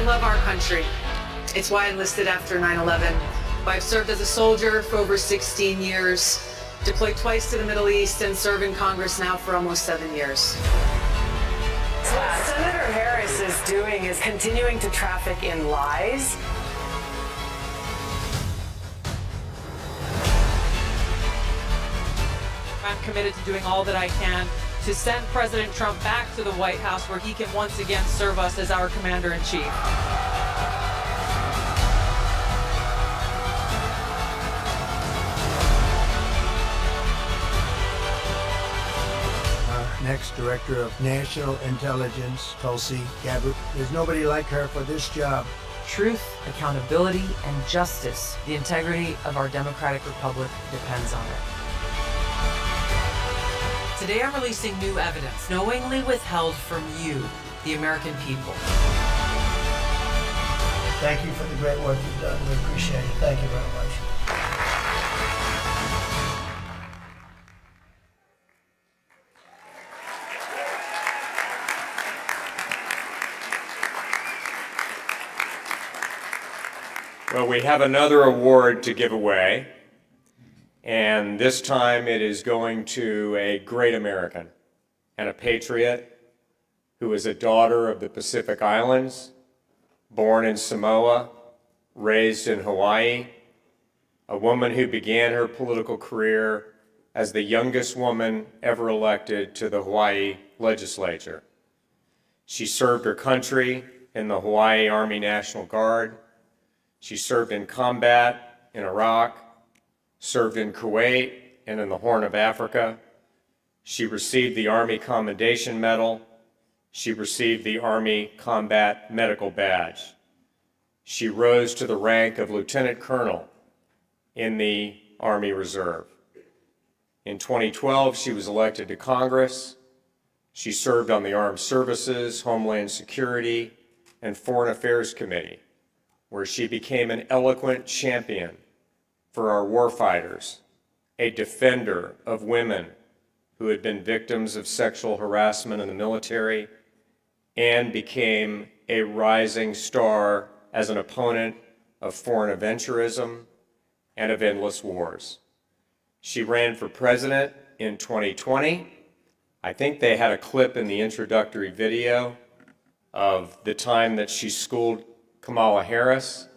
love our country. It's why I enlisted after 9/11. I've served as a soldier for over 16 years, deployed twice to the Middle East, and serve in Congress now for almost 7 years. What Senator Harris is doing is continuing to traffic in lies. I'm committed to doing all that I can to send President Trump back to the White House where he can once again serve us as our commander-in-chief. Next Director of National Intelligence, Tulsi Gabbard. There's nobody like her for this job. Truth, accountability, and justice. The integrity of our democratic republic depends on it. Today I'm releasing new evidence knowingly withheld from you, the American people. Thank you for the great work you've done. We appreciate it. Thank you very much. Well, we have another award to give away, and this time it is going to a great American and a patriot who is a daughter of the Pacific Islands, born in Samoa, raised in Hawaii, a woman who began her political career as the youngest woman ever elected to the Hawaii legislature. She served her country in the Hawaii Army National Guard. She served in combat in Iraq, served in Kuwait and in the Horn of Africa. She received the Army Commendation Medal. She received the Army Combat Medical Badge. She rose to the rank of Lieutenant Colonel in the Army Reserve. In 2012, she was elected to Congress. She served on the Armed Services, Homeland Security, and Foreign Affairs Committee, where she became an eloquent champion for our warfighters, a defender of women who had been victims of sexual harassment in the military, and became a rising star as an opponent of foreign aventurism and of endless wars. She ran for president in 2020. I think they had a clip in the introductory video of the time that she schooled Kamala Harris,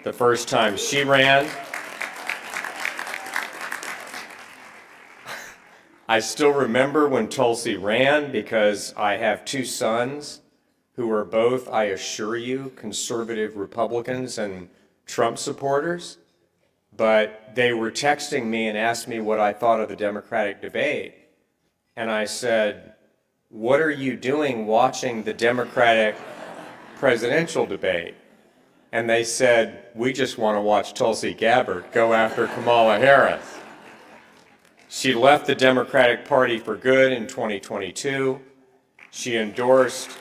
the first time she ran. I still remember when Tulsi ran because I have two sons who are both, I assure you, conservative Republicans and Trump supporters, but they were texting me and asked me what I thought of the Democratic debate. And I said, "What are you doing watching the Democratic presidential debate?" And they said, "We just want to watch Tulsi Gabbard go after Kamala Harris." She left the Democratic Party for good in 2022. She endorsed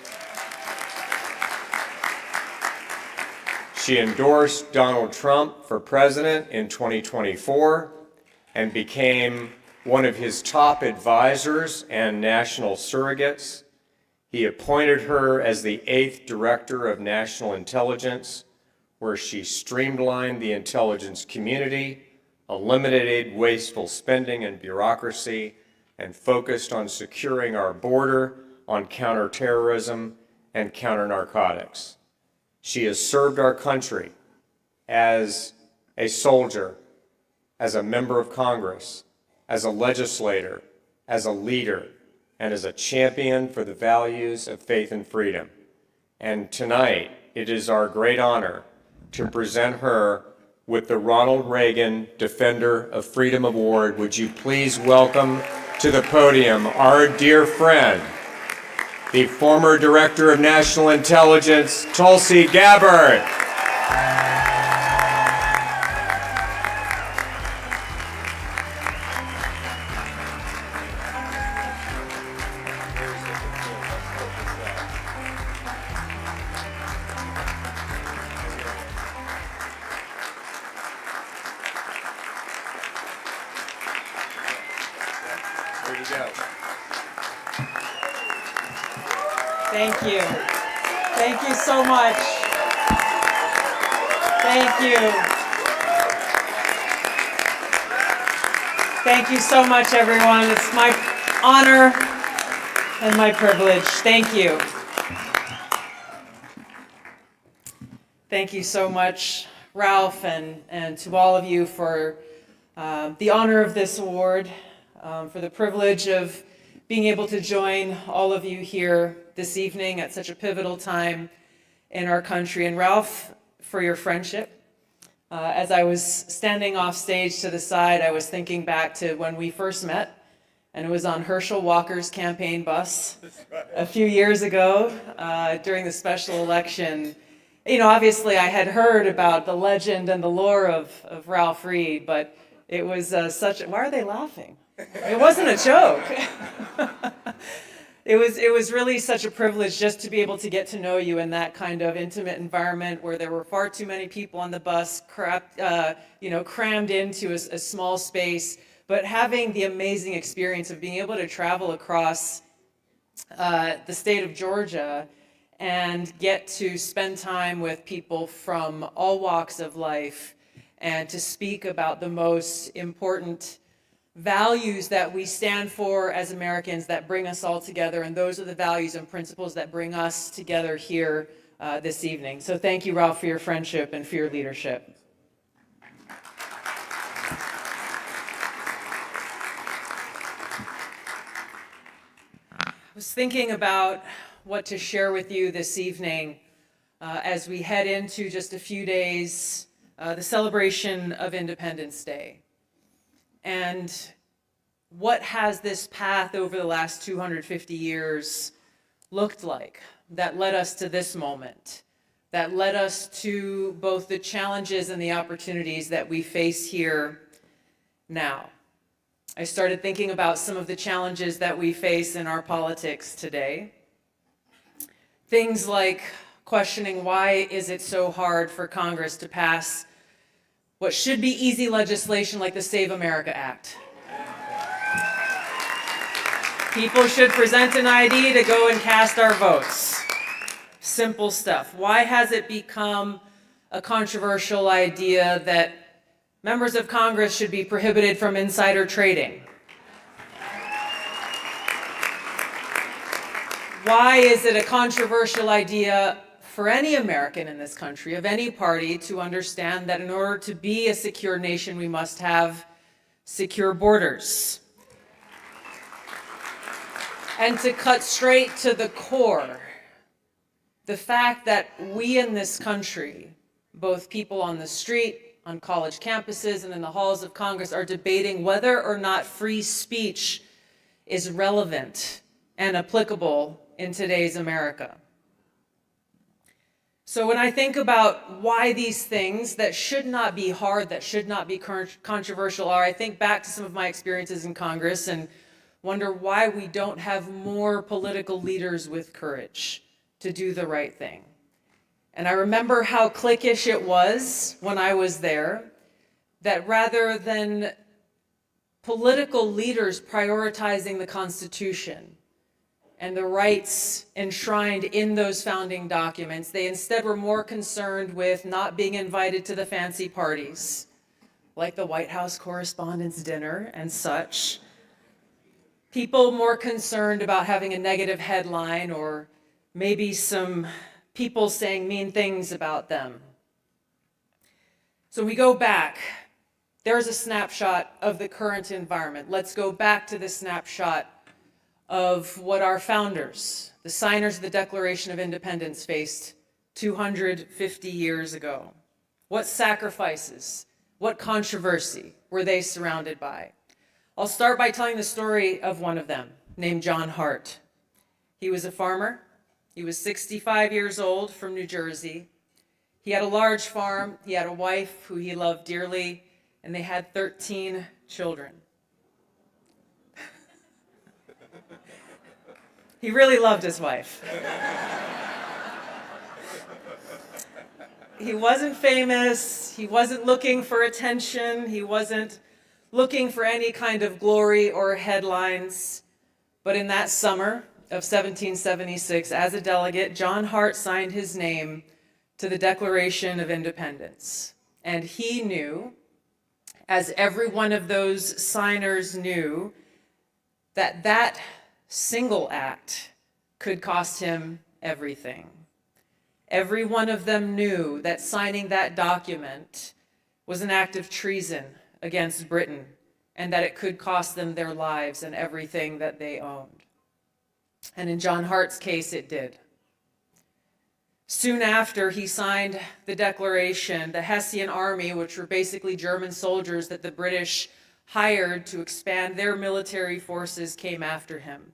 Donald Trump for president in 2024 and became one of his top advisors and national surrogates. He appointed her as the 8th Director of National Intelligence, where she streamlined the intelligence community, eliminated wasteful spending and bureaucracy, and focused on securing our border, on counterterrorism and counter-narcotics. She has served our country as a soldier, as a member of Congress, as a legislator, as a leader, and as a champion for the values of faith and freedom. And tonight, it is our great honor to present her with the Ronald Reagan Defender of Freedom Award. Would you please welcome to the podium our dear friend, the former Director of National Intelligence, Tulsi Gabbard. There you go. Thank you. Thank you so much. Thank you. Thank you so much, everyone. It's my honor and my privilege. Thank you. Thank you so much, Ralph, and to all of you for the honor of this award, for the privilege of being able to join all of you here this evening at such a pivotal time in our country. And Ralph, for your friendship. As I was standing off stage to the side, I was thinking back to when we first met, and it was on Herschel Walker's campaign bus a few years ago during the special election. You know, obviously I had heard about the legend and the lore of Ralph Reed, but it was why are they laughing? It wasn't a joke. It was really such a privilege just to be able to get to know you in that kind of intimate environment where there were far too many people on the bus, crammed into a small space, but having the amazing experience of being able to travel across the state of Georgia and get to spend time with people from all walks of life and to speak about the most important values that we stand for as Americans that bring us all together, and those are the values and principles that bring us together here this evening. So thank you, Ralph, for your friendship and for your leadership. I was thinking about what to share with you this evening as we head into just a few days, the celebration of Independence Day. And what has this path over the last 250 years looked like that led us to this moment, that led us to both the challenges and the opportunities that we face here now? I started thinking about some of the challenges that we face in our politics today. Things like questioning, why is it so hard for Congress to pass what should be easy legislation like the Save America Act? People should present an ID to go and cast our votes. Simple stuff. Why has it become a controversial idea that members of Congress should be prohibited from insider trading? Why is it a controversial idea for any American in this country, of any party, to understand that in order to be a secure nation, we must have secure borders? And to cut straight to the core, the fact that we in this country, both people on the street, on college campuses, and in the halls of Congress, are debating whether or not free speech is relevant and applicable in today's America. So when I think about why these things that should not be hard, that should not be controversial are, I think back to some of my experiences in Congress and wonder why we don't have more political leaders with courage to do the right thing. And I remember how cliquish it was when I was there, that rather than political leaders prioritizing the Constitution and the rights enshrined in those founding documents, they instead were more concerned with not being invited to the fancy parties, like the White House Correspondents' Dinner and such. People more concerned about having a negative headline or maybe some people saying mean things about them. So we go back. There's a snapshot of the current environment. Let's go back to the snapshot of what our founders, the signers of the Declaration of Independence, faced 250 years ago. What sacrifices, what controversy were they surrounded by? I'll start by telling the story of one of them, named John Hart. He was a farmer. He was 65 years old, from New Jersey. He had a large farm. He had a wife who he loved dearly, and they had 13 children. He really loved his wife. He wasn't famous. He wasn't looking for attention. He wasn't looking for any kind of glory or headlines. But in that summer of 1776, as a delegate, John Hart signed his name to the Declaration of Independence. And he knew, as every one of those signers knew, that that single act could cost him everything. Every one of them knew that signing that document was an act of treason against Britain, and that it could cost them their lives and everything that they owned. And in John Hart's case, it did. Soon after he signed the Declaration, the Hessian army, which were basically German soldiers that the British hired to expand their military forces, came after him.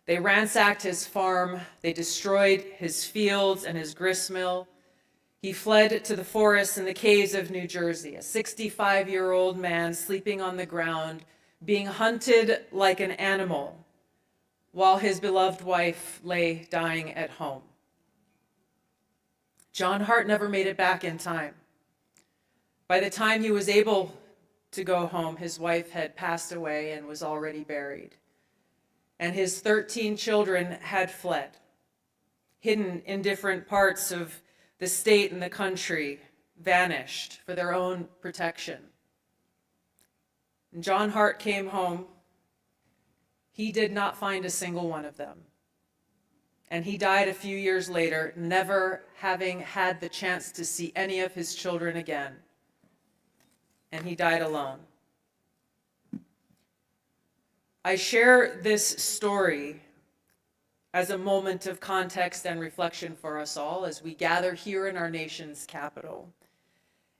They ransacked his farm, they destroyed his fields and his gristmill. He fled to the forests and the caves of New Jersey, a 65-year-old man sleeping on the ground, being hunted like an animal, while his beloved wife lay dying at home. John Hart never made it back in time. By the time he was able to go home, his wife had passed away and was already buried. And his 13 children had fled, hidden in different parts of the state and the country, vanished for their own protection. And John Hart came home. He did not find a single one of them. And he died a few years later, never having had the chance to see any of his children again. And he died alone. I share this story as a moment of context and reflection for us all as we gather here in our nation's capital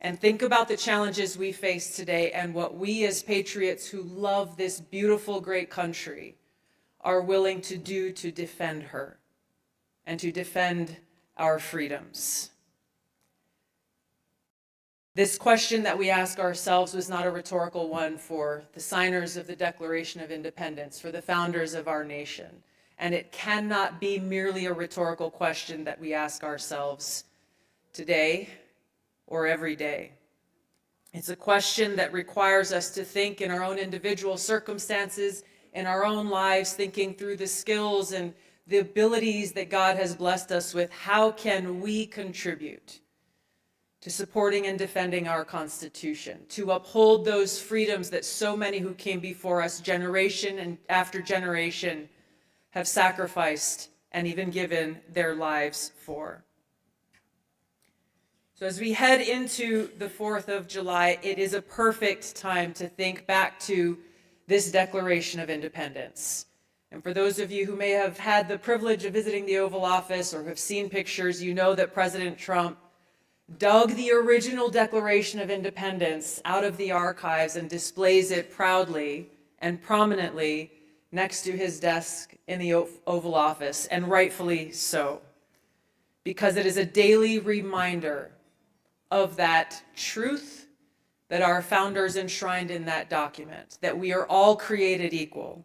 and think about the challenges we face today and what we as patriots who love this beautiful, great country are willing to do to defend her and to defend our freedoms. This question that we ask ourselves was not a rhetorical one for the signers of the Declaration of Independence, for the founders of our nation. And it cannot be merely a rhetorical question that we ask ourselves today or every day. It's a question that requires us to think in our own individual circumstances, in our own lives, thinking through the skills and the abilities that God has blessed us with. How can we contribute to supporting and defending our Constitution, to uphold those freedoms that so many who came before us, generation and after generation, have sacrificed and even given their lives for? So as we head into the 4th of July, it is a perfect time to think back to this Declaration of Independence. And for those of you who may have had the privilege of visiting the Oval Office or have seen pictures, you know that President Trump dug the original Declaration of Independence out of the archives and displays it proudly and prominently next to his desk in the Oval Office, and rightfully so, because it is a daily reminder of that truth that our founders enshrined in that document, that we are all created equal,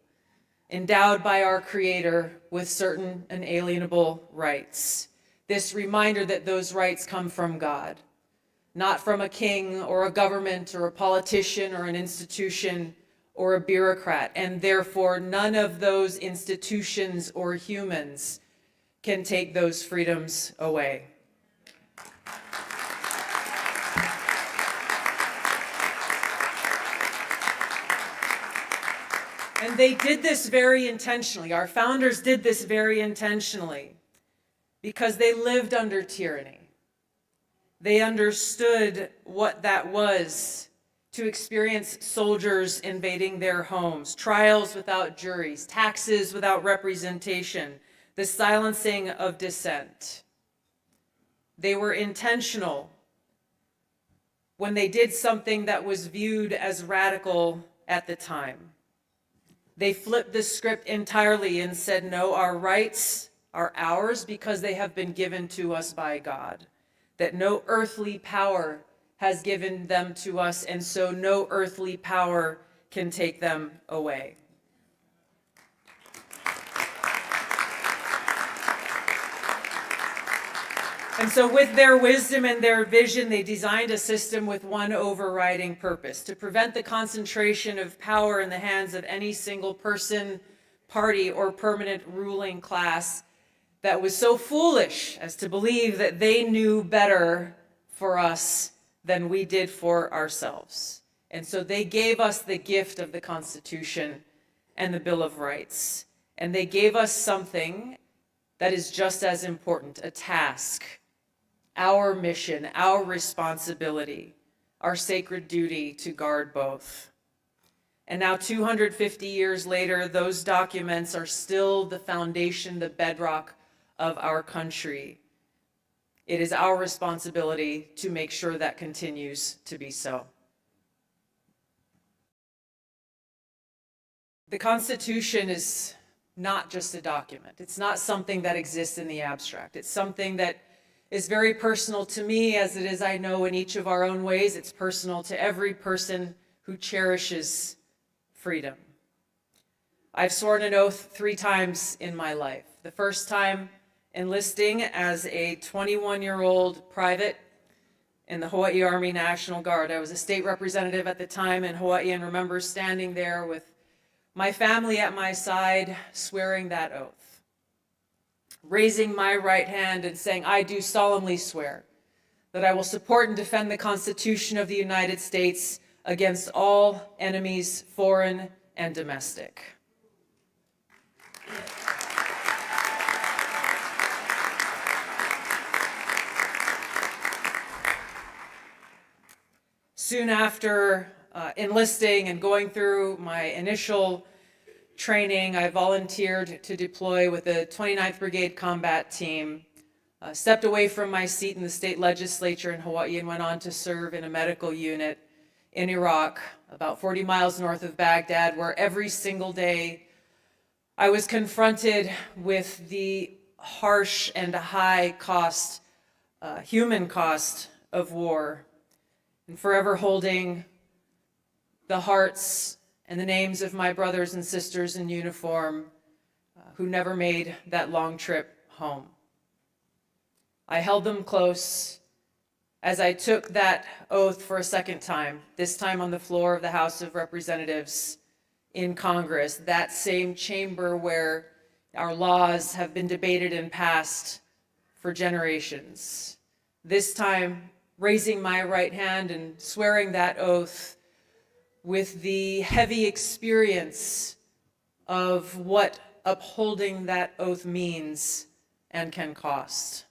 endowed by our Creator with certain inalienable rights. This reminder that those rights come from God, not from a king or a government or a politician or an institution or a bureaucrat, and therefore none of those institutions or humans can take those freedoms away. And they did this very intentionally. Our founders did this very intentionally because they lived under tyranny. They understood what that was to experience soldiers invading their homes, trials without juries, taxes without representation, the silencing of dissent. They were intentional when they did something that was viewed as radical at the time. They flipped the script entirely and said, no, our rights are ours because they have been given to us by God, that no earthly power has given them to us, and so no earthly power can take them away. And so with their wisdom and their vision, they designed a system with one overriding purpose: to prevent the concentration of power in the hands of any single person, party, or permanent ruling class. that was so foolish as to believe that they knew better for us than we did for ourselves. And so they gave us the gift of the Constitution and the Bill of Rights. And they gave us something that is just as important, a task, our mission, our responsibility, our sacred duty to guard both. And now 250 years later, those documents are still the foundation, the bedrock of our country. It is our responsibility to make sure that continues to be so. The Constitution is not just a document. It's not something that exists in the abstract. It's something that is very personal to me, as it is, I know, in each of our own ways. It's personal to every person who cherishes freedom. I've sworn an oath 3 times in my life. The first time enlisting as a 21-year-old private in the Hawaii Army National Guard. I was a state representative at the time in Hawaii and remember standing there with my family at my side, swearing that oath, raising my right hand and saying, I do solemnly swear that I will support and defend the Constitution of the United States against all enemies, foreign and domestic. Soon after enlisting and going through my initial training, I volunteered to deploy with the 29th Brigade Combat Team, stepped away from my seat in the state legislature in Hawaii and went on to serve in a medical unit in Iraq, about 40 miles north of Baghdad, where every single day I was confronted with the harsh and high cost, human cost of war, and forever holding the hearts and the names of my brothers and sisters in uniform who never made that long trip home. I held them close as I took that oath for a second time, this time on the floor of the House of Representatives in Congress, that same chamber where our laws have been debated and passed for generations. This time, raising my right hand and swearing that oath with the heavy experience of what upholding that oath means and can cost.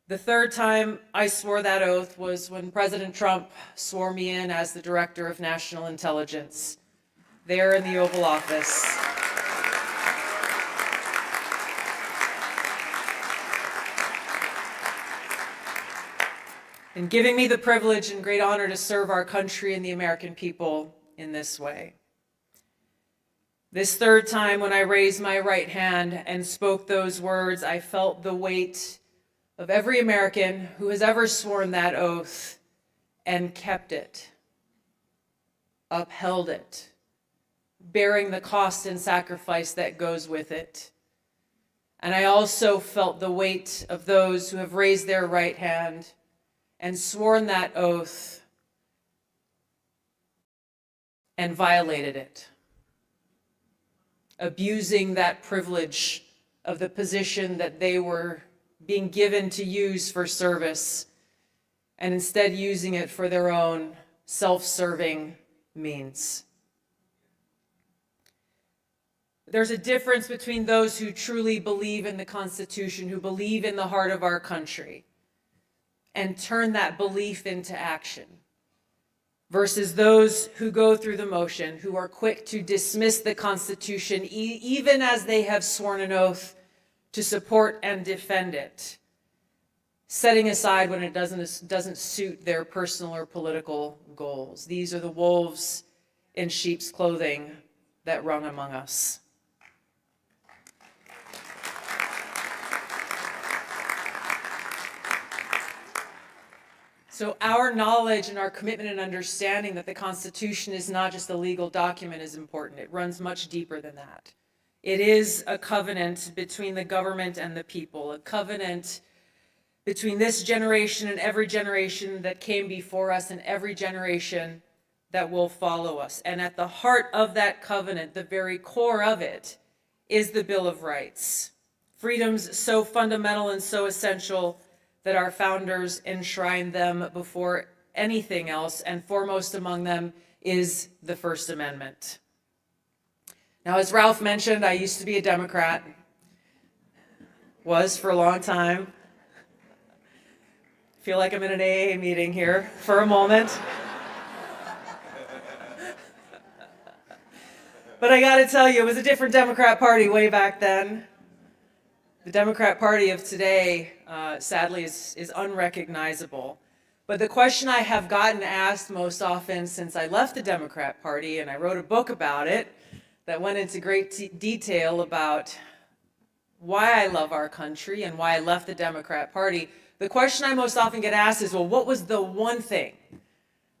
The third time I swore that oath was when President Trump swore me in as the Director of National Intelligence, there in the Oval Office. And giving me the privilege and great honor to serve our country and the American people in this way. This third time when I raised my right hand and spoke those words, I felt the weight of every American who has ever sworn that oath and kept it, upheld it, bearing the cost and sacrifice that goes with it. And I also felt the weight of those who have raised their right hand and sworn that oath and violated it, abusing that privilege of the position that they were being given to use for service, and instead using it for their own self-serving means. There's a difference between those who truly believe in the Constitution, who believe in the heart of our country, and turn that belief into action, versus those who go through the motion, who are quick to dismiss the Constitution even as they have sworn an oath to support and defend it, setting aside when it doesn't suit their personal or political goals. These are the wolves in sheep's clothing that run among us. So our knowledge and our commitment and understanding that the Constitution is not just a legal document is important. It runs much deeper than that. It is a covenant between the government and the people, a covenant between this generation and every generation that came before us and every generation that will follow us. And at the heart of that covenant, the very core of it, is the Bill of Rights. Freedoms so fundamental and so essential that our founders enshrined them before anything else, and foremost among them is the First Amendment. Now, as Ralph mentioned, I used to be a Democrat, was for a long time. Feel like I'm in an AA meeting here for a moment. But I gotta tell you, it was a different Democrat Party way back then. The Democrat Party of today, sadly, is unrecognizable. But the question I have gotten asked most often since I left the Democrat Party, and I wrote a book about it that went into great detail about why I love our country and why I left the Democrat Party, the question I most often get asked is, well, what was the one thing?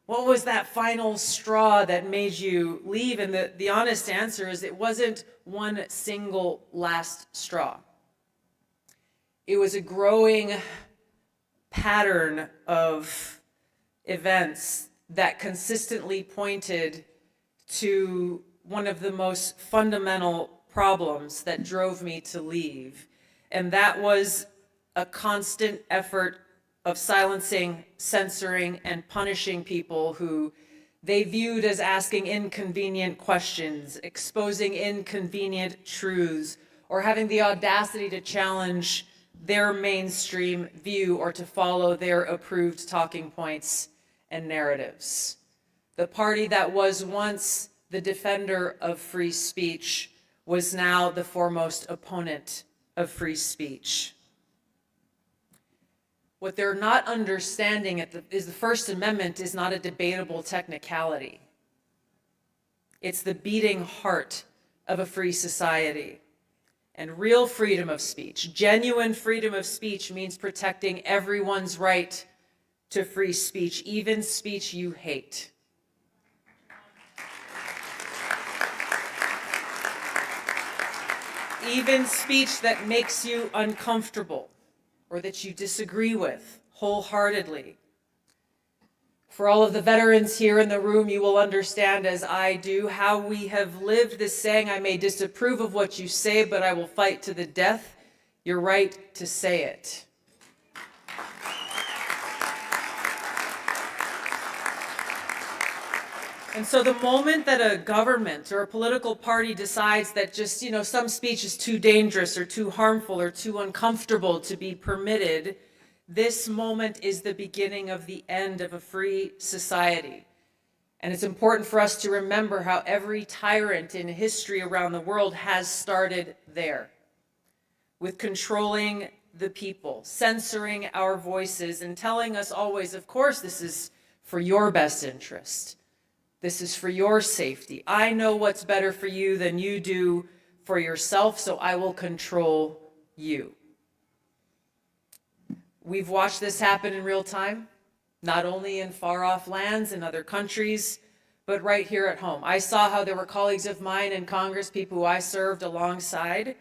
What was that final straw that made you leave? And the honest answer is it wasn't one single last straw. It was a growing pattern of events that consistently pointed to one of the most fundamental problems that drove me to leave. And that was a constant effort of silencing, censoring, and punishing people who they viewed as asking inconvenient questions, exposing inconvenient truths, or having the audacity to challenge their mainstream view or to follow their approved talking points and narratives. The party that was once the defender of free speech was now the foremost opponent of free speech. What they're not understanding is the First Amendment is not a debatable technicality. It's the beating heart of a free society. And real freedom of speech, genuine freedom of speech, means protecting everyone's right to free speech, even speech you hate. Even speech that makes you uncomfortable or that you disagree with wholeheartedly. For all of the veterans here in the room, you will understand, as I do, how we have lived this saying, I may disapprove of what you say, but I will fight to the death your right to say it. And so the moment that a government or a political party decides that just, some speech is too dangerous or too harmful or too uncomfortable to be permitted, this moment is the beginning of the end of a free society. And it's important for us to remember how every tyrant in history around the world has started there, with controlling the people, censoring our voices, and telling us always, of course, this is for your best interest. This is for your safety. I know what's better for you than you do for yourself, so I will control you. We've watched this happen in real time, not only in far-off lands in other countries, but right here at home. I saw how there were colleagues of mine in Congress, people who I served alongside,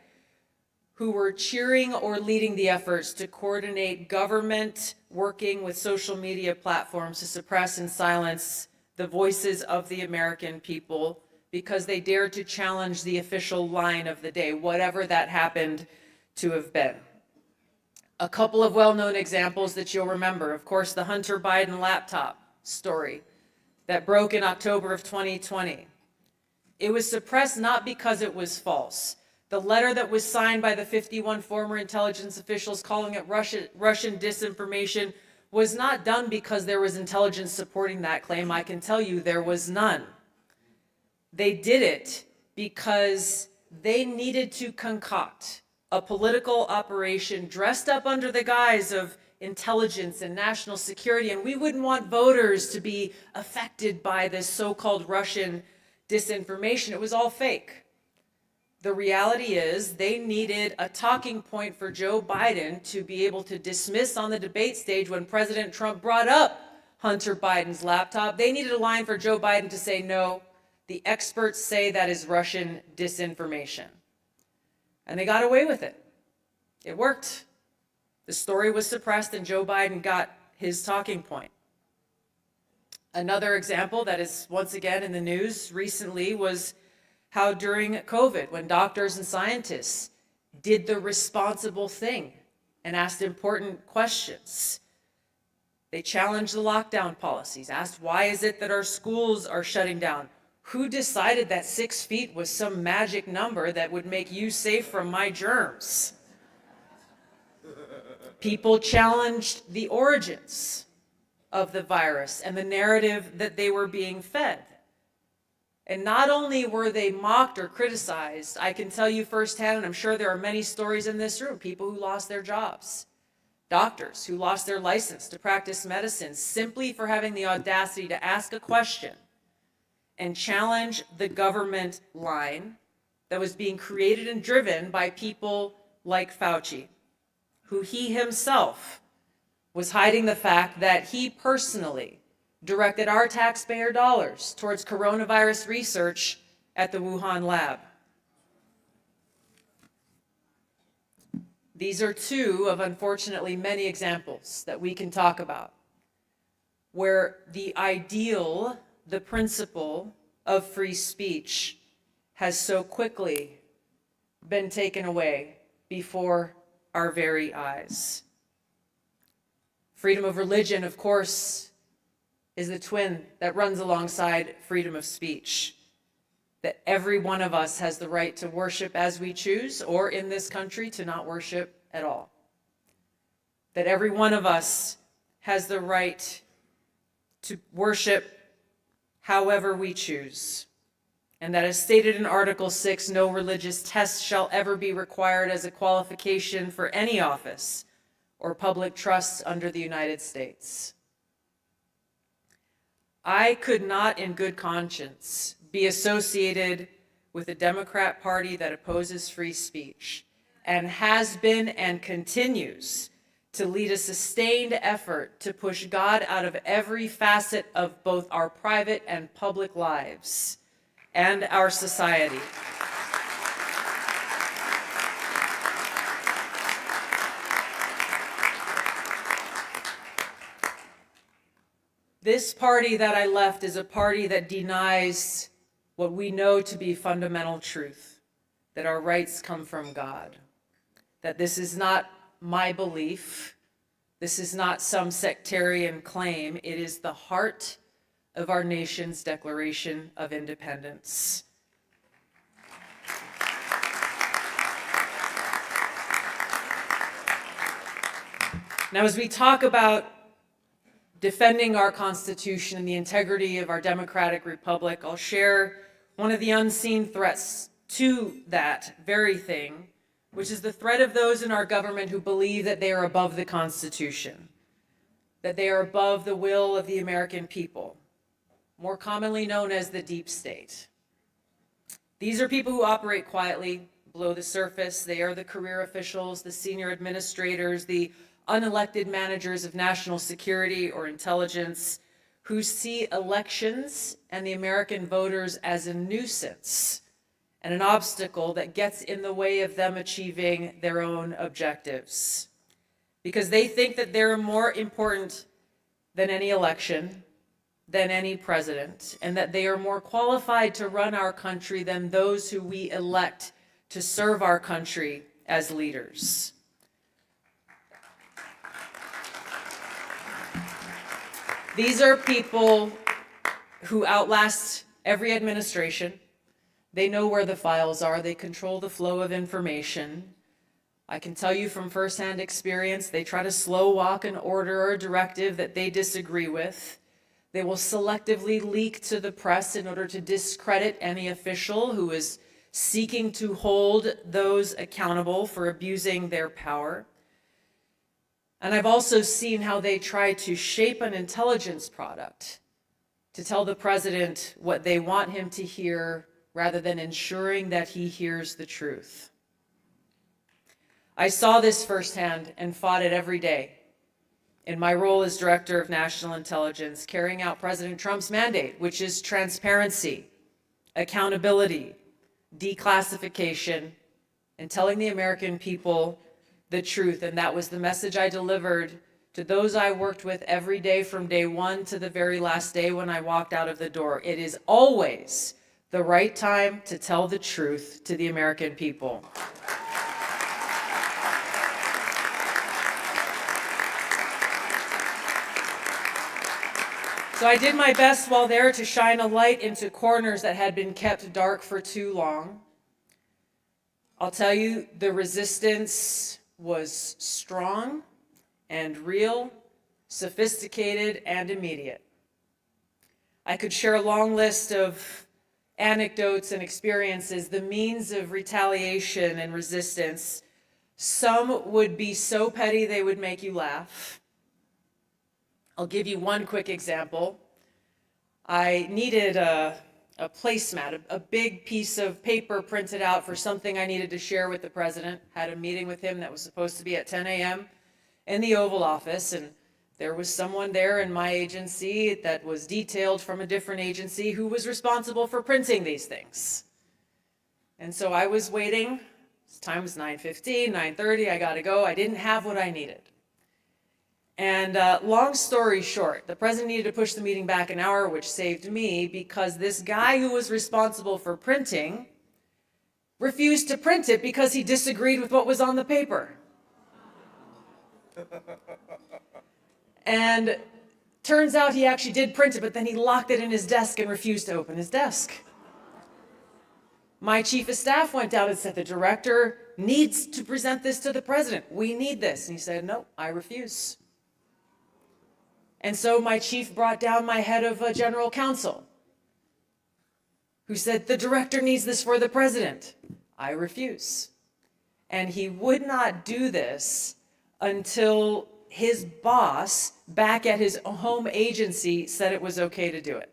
who were cheering or leading the efforts to coordinate government working with social media platforms to suppress and silence the voices of the American people because they dared to challenge the official line of the day, whatever that happened to have been. A couple of well-known examples that you'll remember. Of course, the Hunter Biden laptop story that broke in October of 2020. It was suppressed not because it was false. The letter that was signed by the 51 former intelligence officials calling it Russian disinformation was not done because there was intelligence supporting that claim. I can tell you there was none. They did it because they needed to concoct a political operation dressed up under the guise of intelligence and national security, and we wouldn't want voters to be affected by this so-called Russian disinformation. It was all fake. The reality is they needed a talking point for Joe Biden to be able to dismiss on the debate stage when President Trump brought up Hunter Biden's laptop. They needed a line for Joe Biden to say, no, the experts say that is Russian disinformation. And they got away with it. It worked. The story was suppressed and Joe Biden got his talking point. Another example that is once again in the news recently was how during COVID, when doctors and scientists did the responsible thing and asked important questions, they challenged the lockdown policies, asked why is it that our schools are shutting down? Who decided that 6 feet was some magic number that would make you safe from my germs? People challenged the origins of the virus and the narrative that they were being fed. And not only were they mocked or criticized, I can tell you firsthand, and I'm sure there are many stories in this room, people who lost their jobs, doctors who lost their license to practice medicine simply for having the audacity to ask a question and challenge the government line that was being created and driven by people like Fauci, who he himself was hiding the fact that he personally directed our taxpayer dollars towards coronavirus research at the Wuhan lab. These are two of, unfortunately, many examples that we can talk about where the ideal, the principle of free speech has so quickly been taken away before our very eyes. Freedom of religion, of course, is the twin that runs alongside freedom of speech. That every one of us has the right to worship as we choose, or in this country, to not worship at all. That every one of us has the right to worship however we choose. And that, as stated in Article 6, no religious test shall ever be required as a qualification for any office or public trust under the United States. I could not in good conscience be associated with a Democrat Party that opposes free speech and has been and continues to lead a sustained effort to push God out of every facet of both our private and public lives and our society. This party that I left is a party that denies what we know to be fundamental truth, that our rights come from God, that this is not my belief, this is not some sectarian claim, it is the heart of our nation's Declaration of Independence. Now, as we talk about defending our Constitution and the integrity of our democratic republic, I'll share one of the unseen threats to that very thing, which is the threat of those in our government who believe that they are above the Constitution, that they are above the will of the American people, more commonly known as the deep state. These are people who operate quietly, below the surface. They are the career officials, the senior administrators, the unelected managers of national security or intelligence who see elections and the American voters as a nuisance and an obstacle that gets in the way of them achieving their own objectives. Because they think that they're more important than any election, than any president, and that they are more qualified to run our country than those who we elect to serve our country as leaders. These are people who outlast every administration. They know where the files are. They control the flow of information. I can tell you from firsthand experience, they try to slow walk an order or a directive that they disagree with. They will selectively leak to the press in order to discredit any official who is seeking to hold those accountable for abusing their power. And I've also seen how they try to shape an intelligence product to tell the president what they want him to hear rather than ensuring that he hears the truth. I saw this firsthand and fought it every day in my role as Director of National Intelligence, carrying out President Trump's mandate, which is transparency, accountability, declassification, and telling the American people the truth. And that was the message I delivered to those I worked with every day from day one to the very last day when I walked out of the door. It is always the right time to tell the truth to the American people. So I did my best while there to shine a light into corners that had been kept dark for too long. I'll tell you, the resistance was strong and real, sophisticated and immediate. I could share a long list of anecdotes and experiences, the means of retaliation and resistance. Some would be so petty they would make you laugh. I'll give you one quick example. I needed a placemat, a big piece of paper printed out for something I needed to share with the president. Had a meeting with him that was supposed to be at 10 a.m. in the Oval Office, and there was someone there in my agency that was detailed from a different agency who was responsible for printing these things. And so I was waiting. Time was 9:15, 9:30. I got to go. I didn't have what I needed. And long story short, the president needed to push the meeting back an hour, which saved me because this guy who was responsible for printing refused to print it because he disagreed with what was on the paper. And turns out he actually did print it, but then he locked it in his desk and refused to open his desk. My chief of staff went out and said, the director needs to present this to the president. We need this. And he said, no, I refuse. And so my chief brought down my head of general counsel, who said, the director needs this for the president. I refuse. And he would not do this until his boss back at his home agency said it was okay to do it.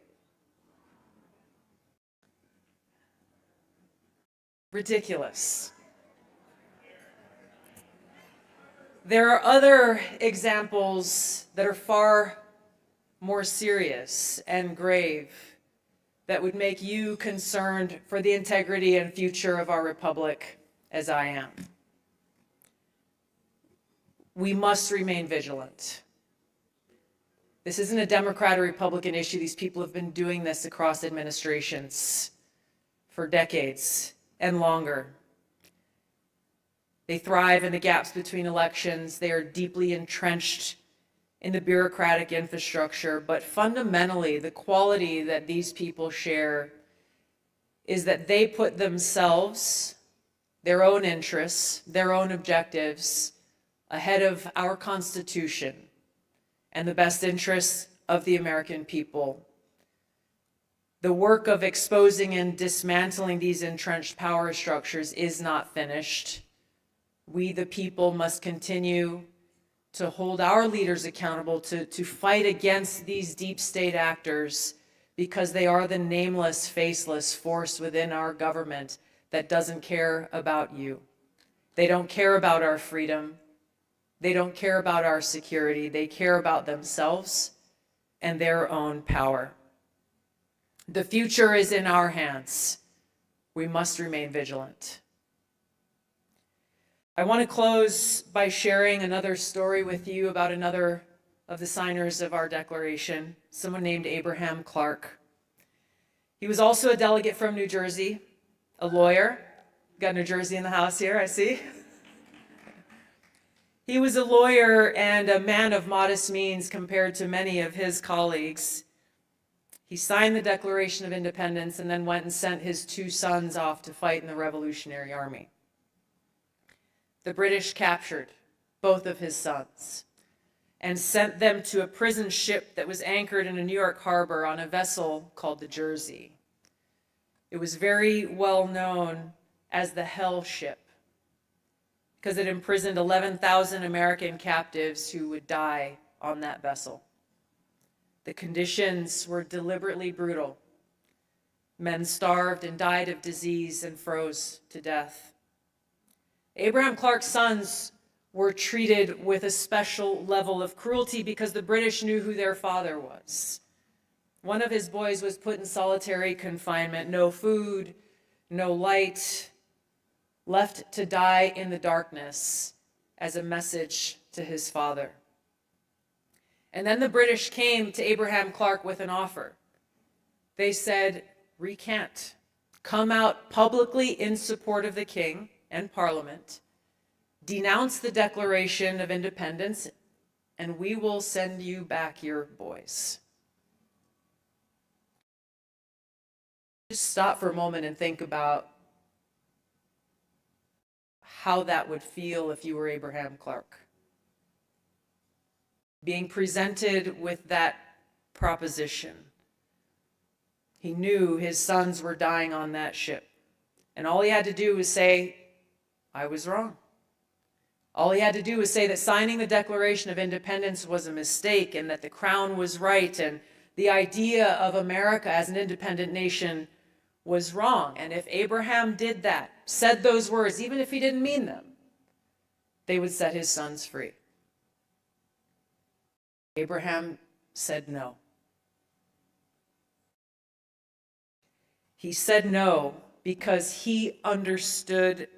Ridiculous. There are other examples that are far more serious and grave that would make you concerned for the integrity and future of our republic as I am. We must remain vigilant. This isn't a Democrat or Republican issue. These people have been doing this across administrations for decades and longer. They thrive in the gaps between elections. They are deeply entrenched in the bureaucratic infrastructure. But fundamentally, the quality that these people share is that they put themselves, their own interests, their own objectives ahead of our Constitution and the best interests of the American people. The work of exposing and dismantling these entrenched power structures is not finished. We, the people, must continue to hold our leaders accountable, to fight against these deep state actors, because they are the nameless, faceless force within our government that doesn't care about you. They don't care about our freedom. They don't care about our security. They care about themselves and their own power. The future is in our hands. We must remain vigilant. I want to close by sharing another story with you about another of the signers of our declaration, someone named Abraham Clark. He was also a delegate from New Jersey, a lawyer. Got New Jersey in the house here, I see. He was a lawyer and a man of modest means compared to many of his colleagues. He signed the Declaration of Independence and then went and sent his 2 sons off to fight in the Revolutionary Army. The British captured both of his sons and sent them to a prison ship that was anchored in a New York harbor on a vessel called the Jersey. It was very well known as the Hell Ship because it imprisoned 11,000 American captives who would die on that vessel. The conditions were deliberately brutal. Men starved and died of disease and froze to death. Abraham Clark's sons were treated with a special level of cruelty because the British knew who their father was. One of his boys was put in solitary confinement, no food, no light, left to die in the darkness as a message to his father. And then the British came to Abraham Clark with an offer. They said, recant come out publicly in support of the king and parliament, denounce the Declaration of Independence, and we will send you back your boys. Just stop for a moment and think about how that would feel if you were Abraham Clark. Being presented with that proposition. He knew his sons were dying on that ship. And all he had to do was say, I was wrong. All he had to do was say that signing the Declaration of Independence was a mistake and that the crown was right and the idea of America as an independent nation was wrong. And if Abraham did that, said those words, even if he didn't mean them, they would set his sons free. Abraham said no. He said no because he understood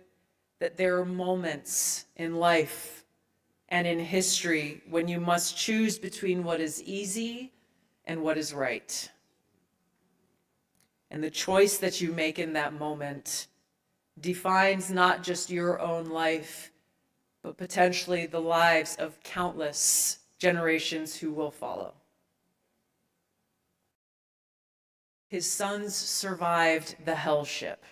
that there are moments in life and in history when you must choose between what is easy and what is right. And the choice that you make in that moment defines not just your own life, but potentially the lives of countless generations who will follow. His sons survived the hell ship.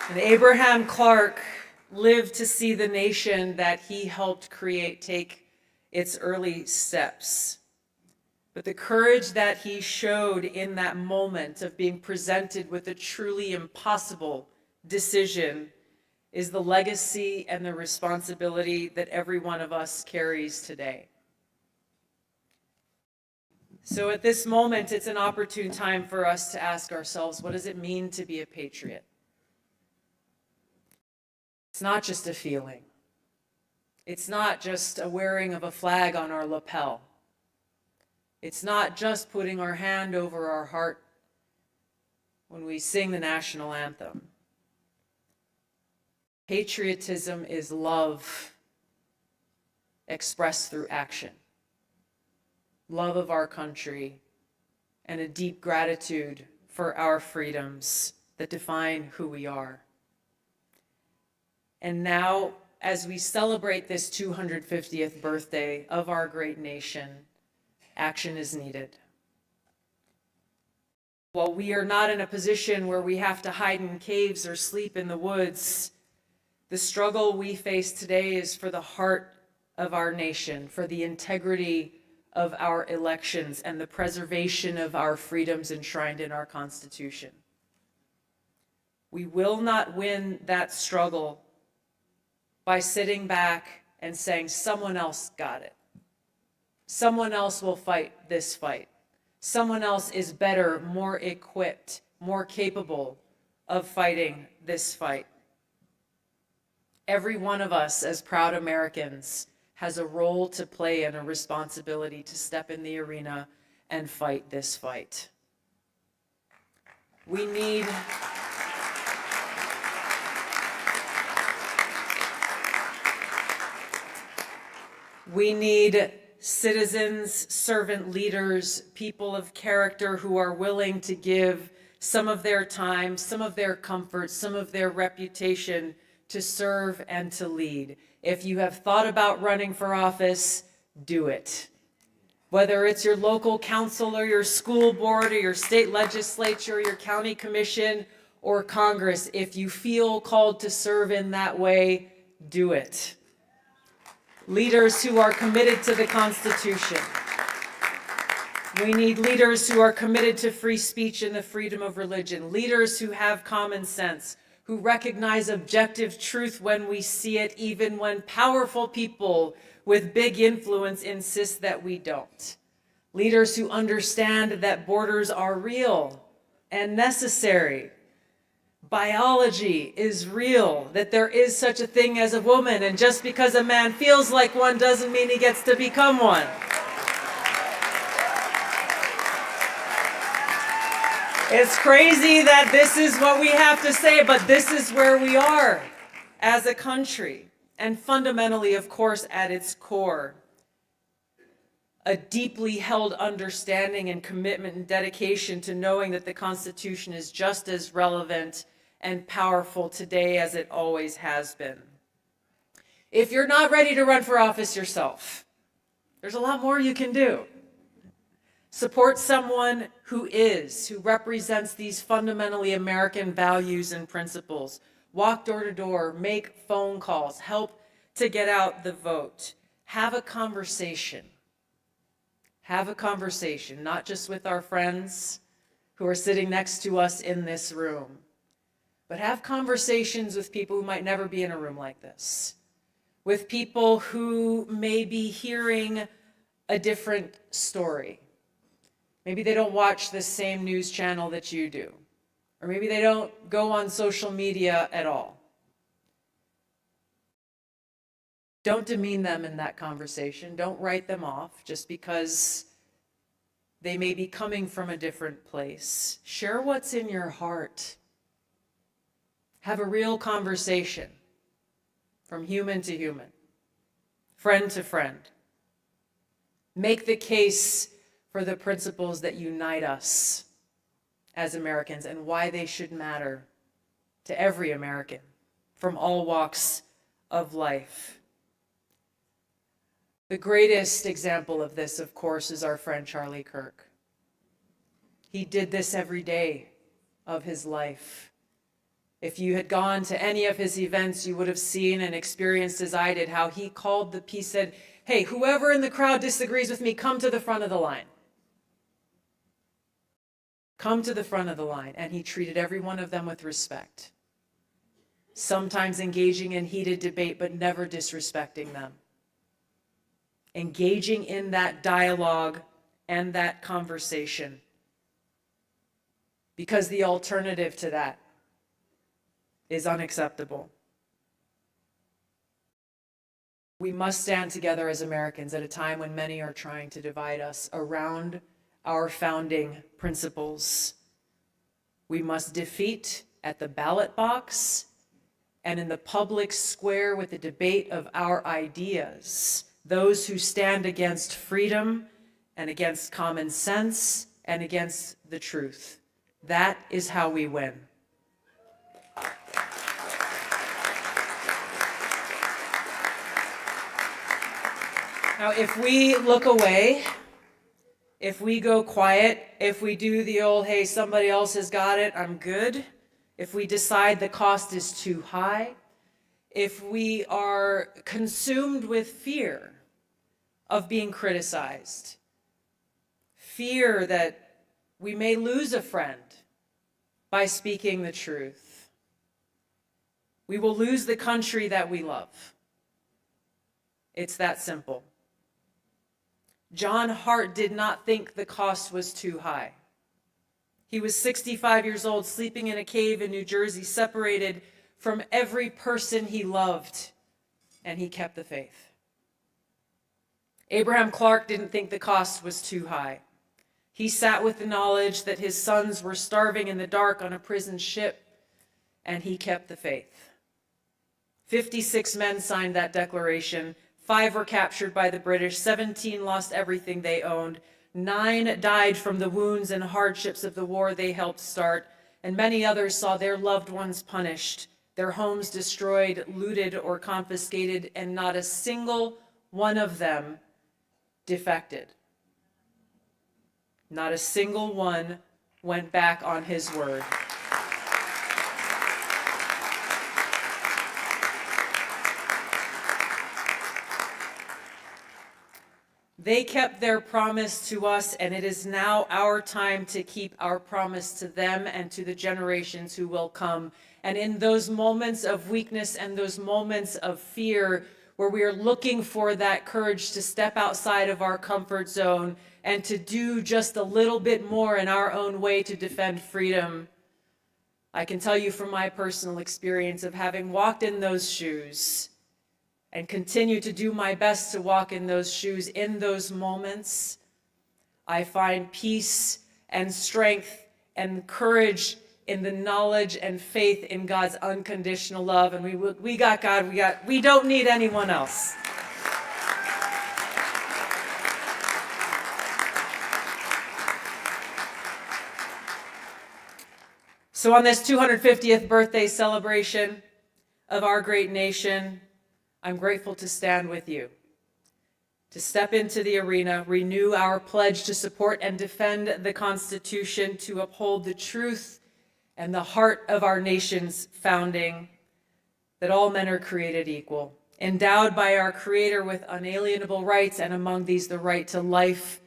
And Abraham Clark lived to see the nation that he helped create take its early steps. But the courage that he showed in that moment of being presented with a truly impossible decision is the legacy and the responsibility that every one of us carries today. So at this moment, it's an opportune time for us to ask ourselves, what does it mean to be a patriot? It's not just a feeling. It's not just a wearing of a flag on our lapel. It's not just putting our hand over our heart when we sing the national anthem. Patriotism is love expressed through action. Love of our country and a deep gratitude for our freedoms that define who we are. And now, as we celebrate this 250th birthday of our great nation, action is needed. While we are not in a position where we have to hide in caves or sleep in the woods, the struggle we face today is for the heart of our nation, for the integrity of our elections and the preservation of our freedoms enshrined in our Constitution. We will not win that struggle by sitting back and saying, someone else got it. Someone else will fight this fight. Someone else is better, more equipped, more capable of fighting this fight. Every one of us, as proud Americans, has a role to play and a responsibility to step in the arena and fight this fight. We need citizens, servant leaders, people of character who are willing to give some of their time, some of their comfort, some of their reputation to serve and to lead. If you have thought about running for office, do it. Whether it's your local council or your school board or your state legislature, or your county commission or Congress, if you feel called to serve in that way, do it. Leaders who are committed to the Constitution. We need leaders who are committed to free speech and the freedom of religion. Leaders who have common sense, who recognize objective truth when we see it, even when powerful people with big influence insist that we don't. Leaders who understand that borders are real and necessary. Biology is real, that there is such a thing as a woman, and just because a man feels like one doesn't mean he gets to become one. It's crazy that this is what we have to say, but this is where we are as a country. And fundamentally, of course, at its core, a deeply held understanding and commitment and dedication to knowing that the Constitution is just as relevant and powerful today as it always has been. If you're not ready to run for office yourself, there's a lot more you can do. Support someone who represents these fundamentally American values and principles. Walk door to door, make phone calls, help to get out the vote. Have a conversation. Have a conversation, not just with our friends who are sitting next to us in this room, but have conversations with people who might never be in a room like this, with people who may be hearing a different story. Maybe they don't watch the same news channel that you do, or maybe they don't go on social media at all. Don't demean them in that conversation. Don't write them off just because they may be coming from a different place. Share what's in your heart. Have a real conversation from human to human, friend to friend. Make the case for the principles that unite us as Americans and why they should matter to every American from all walks of life. The greatest example of this, of course, is our friend Charlie Kirk. He did this every day of his life. If you had gone to any of his events, you would have seen and experienced as I did how he called the piece, said, "Hey, whoever in the crowd disagrees with me, come to the front of the line. Come to the front of the line." And he treated every one of them with respect, sometimes engaging in heated debate, but never disrespecting them. Engaging in that dialogue and that conversation, because the alternative to that is unacceptable. We must stand together as Americans at a time when many are trying to divide us around our founding principles. We must defeat at the ballot box and in the public square with the debate of our ideas those who stand against freedom and against common sense and against the truth. That is how we win. Now, if we look away, if we go quiet, if we do the old, hey, somebody else has got it, I'm good, if we decide the cost is too high, if we are consumed with fear of being criticized, fear that we may lose a friend by speaking the truth, we will lose the country that we love. It's that simple. John Hart did not think the cost was too high. He was 65 years old, sleeping in a cave in New Jersey, separated from every person he loved, and he kept the faith. Abraham Clark didn't think the cost was too high. He sat with the knowledge that his sons were starving in the dark on a prison ship, and he kept the faith. 56 men signed that declaration. 5 were captured by the British. 17 lost everything they owned. 9 died from the wounds and hardships of the war they helped start, and many others saw their loved ones punished, their homes destroyed, looted, or confiscated, and not a single one of them defected. Not a single one went back on his word. They kept their promise to us, and it is now our time to keep our promise to them and to the generations who will come. And in those moments of weakness and those moments of fear, where we are looking for that courage to step outside of our comfort zone and to do just a little bit more in our own way to defend freedom, I can tell you from my personal experience of having walked in those shoes and continue to do my best to walk in those shoes in those moments, I find peace and strength and courage in the knowledge and faith in God's unconditional love. And we got God, we don't need anyone else. So on this 250th birthday celebration of our great nation, I'm grateful to stand with you, to step into the arena, renew our pledge to support and defend the Constitution, to uphold the truth and the heart of our nation's founding, that all men are created equal, endowed by our Creator with unalienable rights, and among these the right to life,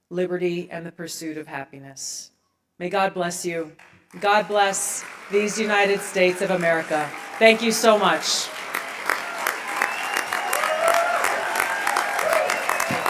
liberty, and the pursuit of happiness. May God bless you. God bless these United States of America. Thank you so much.